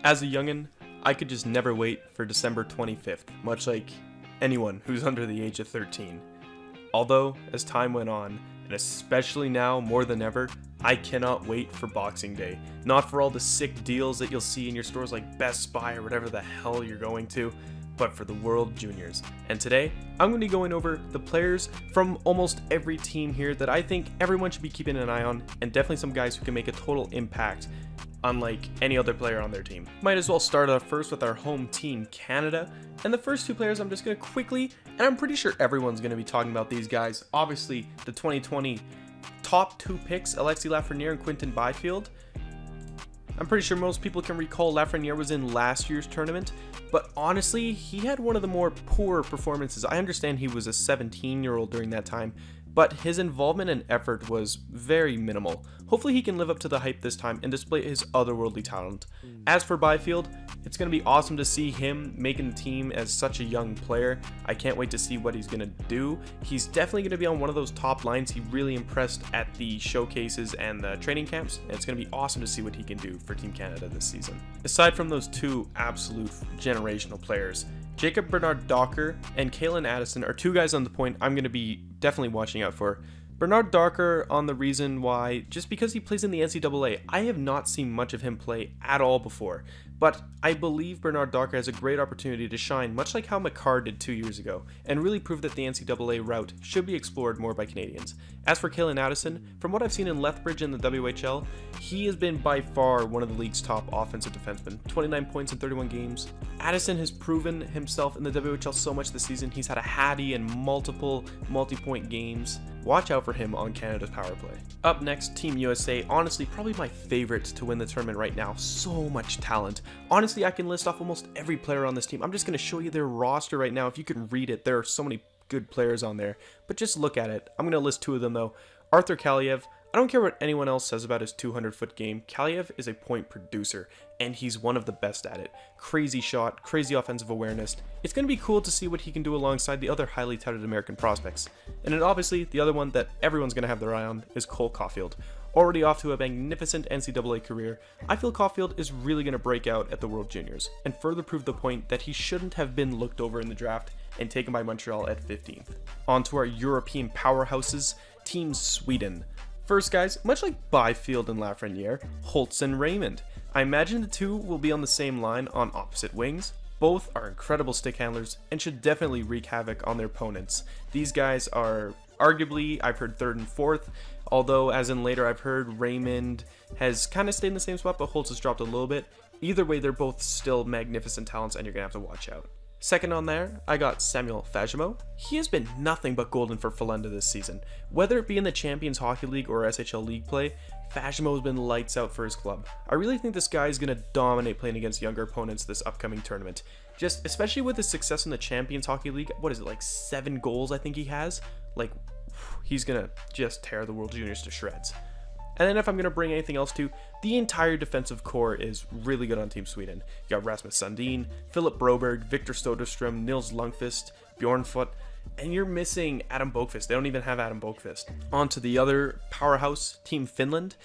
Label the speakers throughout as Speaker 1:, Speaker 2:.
Speaker 1: As a youngin', I could just never wait for December 25th, much like anyone who's under the age of 13. Although, as time went on, and especially now more than ever, I cannot wait for Boxing Day. Not for all the sick deals that you'll see in your stores like Best Buy or whatever the hell you're going to, but for the World Juniors. And today, I'm going to be going over the players from almost every team here that I think everyone should be keeping an eye on, and definitely some guys who can make a total impact unlike any other player on their team. Might as well start off first with our home team, Canada. And the first two players I'm just going to quickly, and I'm pretty sure everyone's going to be talking about these guys. Obviously, the 2020 top two picks, Alexis Lafreniere and Quinton Byfield. I'm pretty sure most people can recall Lafreniere was in last year's tournament, but honestly, he had one of the more poor performances. I understand he was a 17-year-old during that time, but his involvement and effort was very minimal. Hopefully he can live up to the hype this time and display his otherworldly talent. As for Byfield, it's going to be awesome to see him making the team as such a young player. I can't wait to see what he's going to do. He's definitely going to be on one of those top lines. He really impressed at the showcases and the training camps, and it's going to be awesome to see what he can do for Team Canada this season. Aside from those two absolute generational players, Jacob Bernard Docker and Kalen Addison are two guys on the point I'm going to be definitely watching out for. Bernard Docker on the reason why, just because he plays in the NCAA, I have not seen much of him play at all before, but I believe Bernard Docker has a great opportunity to shine, much like how McCarr did 2 years ago, and really prove that the NCAA route should be explored more by Canadians. As for Kalen Addison, from what I've seen in Lethbridge in the WHL, he has been by far one of the league's top offensive defensemen, 29 points in 31 games. Addison has proven himself in the WHL so much this season. He's had a Hattie and multiple multi-point games. Watch out for him on Canada's power play. Up next, Team USA, honestly probably my favorite to win the tournament right now. So much talent. Honestly, I can list off almost every player on this team. I'm just going to show you their roster right now. If you can read it, there are so many good players on there, but just look at it. I'm going to list two of them though. Arthur Kaliev. I don't care what anyone else says about his 200-foot game. Kaliev is a point producer, and he's one of the best at it. Crazy shot, crazy offensive awareness. It's going to be cool to see what he can do alongside the other highly touted American prospects. And then obviously, the other one that everyone's going to have their eye on is Cole Caulfield. Already off to a magnificent NCAA career, I feel Caulfield is really going to break out at the World Juniors, and further prove the point that he shouldn't have been looked over in the draft and taken by Montreal at 15th. On to our European powerhouses, Team Sweden. First guys, much like Byfield and Lafreniere, Holtz and Raymond. I imagine the two will be on the same line on opposite wings. Both are incredible stick handlers and should definitely wreak havoc on their opponents. These guys are arguably, I've heard third and fourth, although as in later I've heard Raymond has kind of stayed in the same spot, but Holtz has dropped a little bit. Either way, they're both still magnificent talents and you're going to have to watch out. Second on there, I got Samuel Fajimo. He has been nothing but golden for Finland this season. Whether it be in the Champions Hockey League or SHL League play, Fajimo has been lights out for his club. I really think this guy is going to dominate playing against younger opponents this upcoming tournament. Just especially with his success in the Champions Hockey League, what is it, like 7 goals I think he has? Like, he's going to just tear the World Juniors to shreds. And then if I'm going to bring anything else to, the entire defensive core is really good on Team Sweden. You got Rasmus Sundin, Philip Broberg, Victor Soderstrom, Nils Lundqvist, Bjorn Foot, and you're missing Adam Bokvist. They don't even have Adam Bokvist. On to the other powerhouse, Team Finland.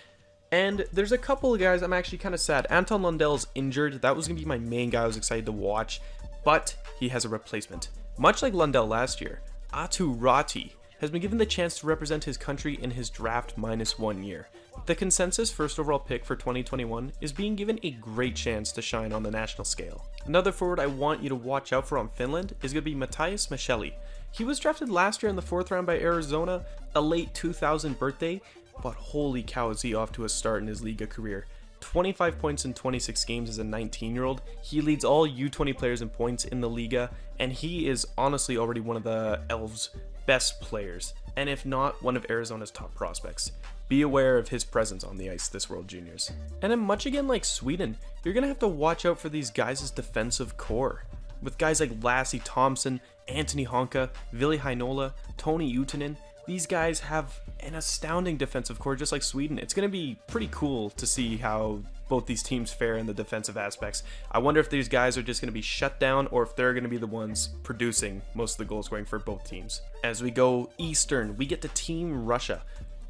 Speaker 1: And there's a couple of guys I'm actually kind of sad. Anton Lundell's injured. That was going to be my main guy I was excited to watch, but he has a replacement. Much like Lundell last year, Atu Rati has been given the chance to represent his country in his draft -1 year. The consensus first overall pick for 2021 is being given a great chance to shine on the national scale. Another forward I want you to watch out for on Finland is going to be Matthias Micheli. He was drafted last year in the 4th round by Arizona, a late 2000 birthday, but holy cow is he off to a start in his Liga career. 25 points in 26 games as a 19-year-old. He leads all U20 players in points in the Liga, and he is honestly already one of the Elves' best players, and if not, one of Arizona's top prospects. Be aware of his presence on the ice this World Juniors. And then much again like Sweden, you're going to have to watch out for these guys' defensive core. With guys like Lassie Thompson, Anthony Honka, Ville Heinola, Toni Utanen, these guys have an astounding defensive core just like Sweden. It's going to be pretty cool to see how both these teams fare in the defensive aspects. I wonder if these guys are just going to be shut down or if they're going to be the ones producing most of the goals going for both teams. As we go Eastern, we get to Team Russia.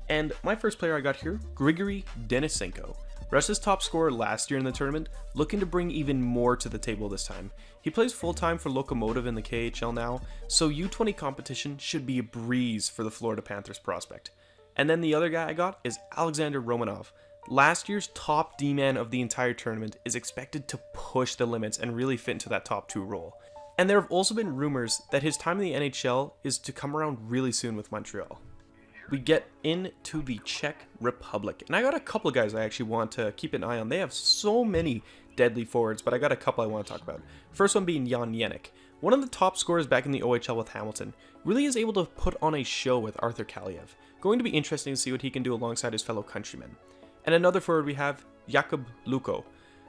Speaker 1: And my first player I got here, Grigory Denisenko. Russia's top scorer last year in the tournament, looking to bring even more to the table this time. He plays full-time for Lokomotiv in the KHL now, so U20 competition should be a breeze for the Florida Panthers prospect. And then the other guy I got is Alexander Romanov. Last year's top D-man of the entire tournament is expected to push the limits and really fit into that top 2 role. And there have also been rumors that his time in the NHL is to come around really soon with Montreal. We get into the Czech Republic, and I got a couple of guys I actually want to keep an eye on. They have so many deadly forwards, but I got a couple I want to talk about. First one being Iann, one of the top scorers back in the OHL with Hamilton, really is able to put on a show with Arthur Kaliev. Going to be interesting to see what he can do alongside his fellow countrymen. And another forward we have Jakub Luko,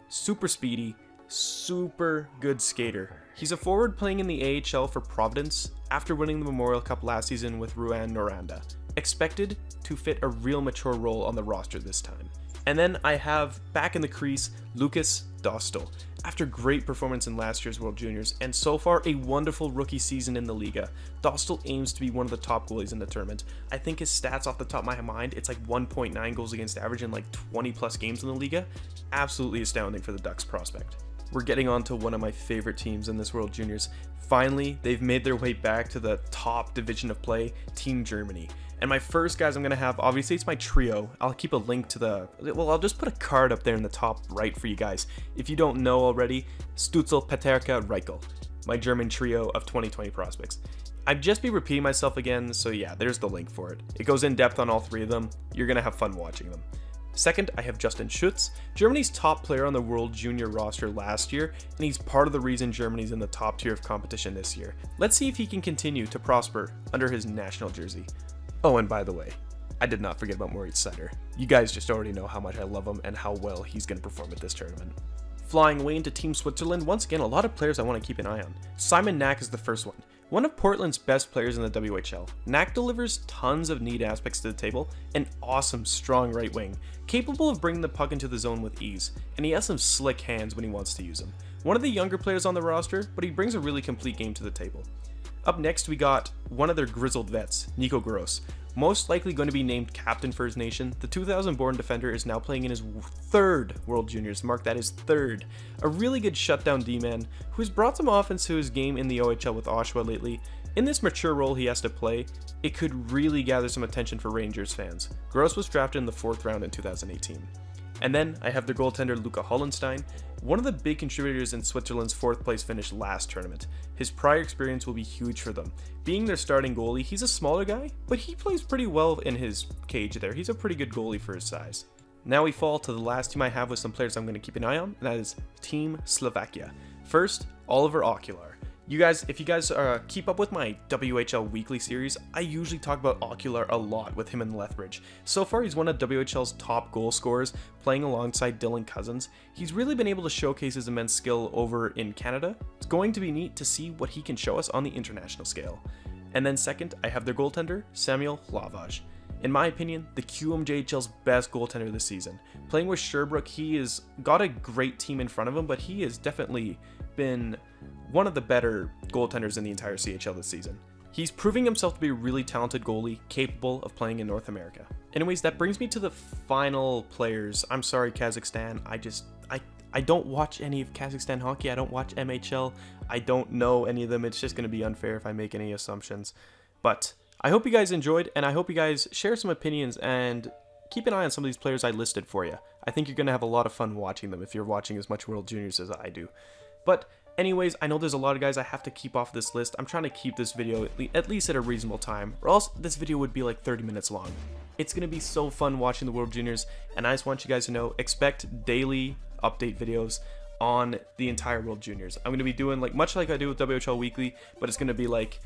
Speaker 1: super speedy, super good skater. He's a forward playing in the AHL for Providence after winning the Memorial Cup last season with Ruan Noranda. Expected to fit a real mature role on the roster this time. And then I have back in the crease Lukas Dostal. After great performance in last year's World Juniors and so far a wonderful rookie season in the Liga, Dostal aims to be one of the top goalies in the tournament. I think his stats off the top of my mind, it's like 1.9 goals against average in like 20 plus games in the Liga. Absolutely astounding for the Ducks prospect. We're getting on to one of my favorite teams in this World Juniors. Finally, they've made their way back to the top division of play, Team Germany. And my first guys I'm going to have, obviously it's my trio. I'll keep a link to I'll just put a card up there in the top right for you guys. If you don't know already, Stützle, Peterka, Reichel, my German trio of 2020 prospects. I'd just be repeating myself again, so yeah, there's the link for it. It goes in depth on all 3 of them. You're going to have fun watching them. Second, I have Justin Schütz, Germany's top player on the World Junior roster last year, and he's part of the reason Germany's in the top tier of competition this year. Let's see if he can continue to prosper under his national jersey. Oh, and by the way, I did not forget about Moritz Seider. You guys just already know how much I love him and how well he's going to perform at this tournament. Flying away into Team Switzerland, once again, a lot of players I want to keep an eye on. Simon Knack is the first one. One of Portland's best players in the WHL, Knack delivers tons of neat aspects to the table, an awesome, strong right wing, capable of bringing the puck into the zone with ease, and he has some slick hands when he wants to use them. One of the younger players on the roster, but he brings a really complete game to the table. Up next, we got one of their grizzled vets, Nico Gross. Most likely going to be named captain for his nation, the 2000-born defender is now playing in his 3rd World Juniors, mark that his 3rd. A really good shutdown D-man, who has brought some offense to his game in the OHL with Oshawa lately. In this mature role he has to play, it could really gather some attention for Rangers fans. Gross was drafted in the 4th round in 2018. And then I have their goaltender Luca Hollenstein, one of the big contributors in Switzerland's 4th place finish last tournament. His prior experience will be huge for them. Being their starting goalie, he's a smaller guy, but he plays pretty well in his cage there. He's a pretty good goalie for his size. Now we fall to the last team I have with some players I'm going to keep an eye on, and that is Team Slovakia. First, Oliver Okular. You guys, if you guys keep up with my WHL weekly series, I usually talk about Okular a lot with him in Lethbridge. So far, he's one of WHL's top goal scorers, playing alongside Dylan Cousins. He's really been able to showcase his immense skill over in Canada. It's going to be neat to see what he can show us on the international scale. And then second, I have their goaltender, Samuel Hlavaj. In my opinion, the QMJHL's best goaltender this season. Playing with Sherbrooke, he has got a great team in front of him, but he has definitely been one of the better goaltenders in the entire CHL this season. He's proving himself to be a really talented goalie, capable of playing in North America. Anyways, that brings me to the final players. I'm sorry, Kazakhstan. I don't watch any of Kazakhstan hockey. I don't watch MHL. I don't know any of them. It's just going to be unfair if I make any assumptions. But I hope you guys enjoyed, and I hope you guys share some opinions and keep an eye on some of these players I listed for you. I think you're going to have a lot of fun watching them if you're watching as much World Juniors as I do. But anyways, I know there's a lot of guys I have to keep off this list. I'm trying to keep this video at least at a reasonable time, or else this video would be like 30 minutes long. It's going to be so fun watching the World Juniors, and I just want you guys to know, expect daily update videos on the entire World Juniors. I'm going to be doing much like I do with WHL Weekly, but it's going to be like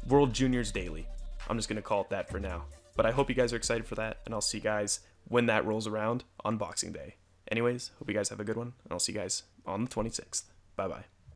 Speaker 1: World Juniors Daily. I'm just going to call it that for now. But I hope you guys are excited for that, and I'll see you guys when that rolls around on Boxing Day. Anyways, hope you guys have a good one, and I'll see you guys on the 26th. Bye-bye.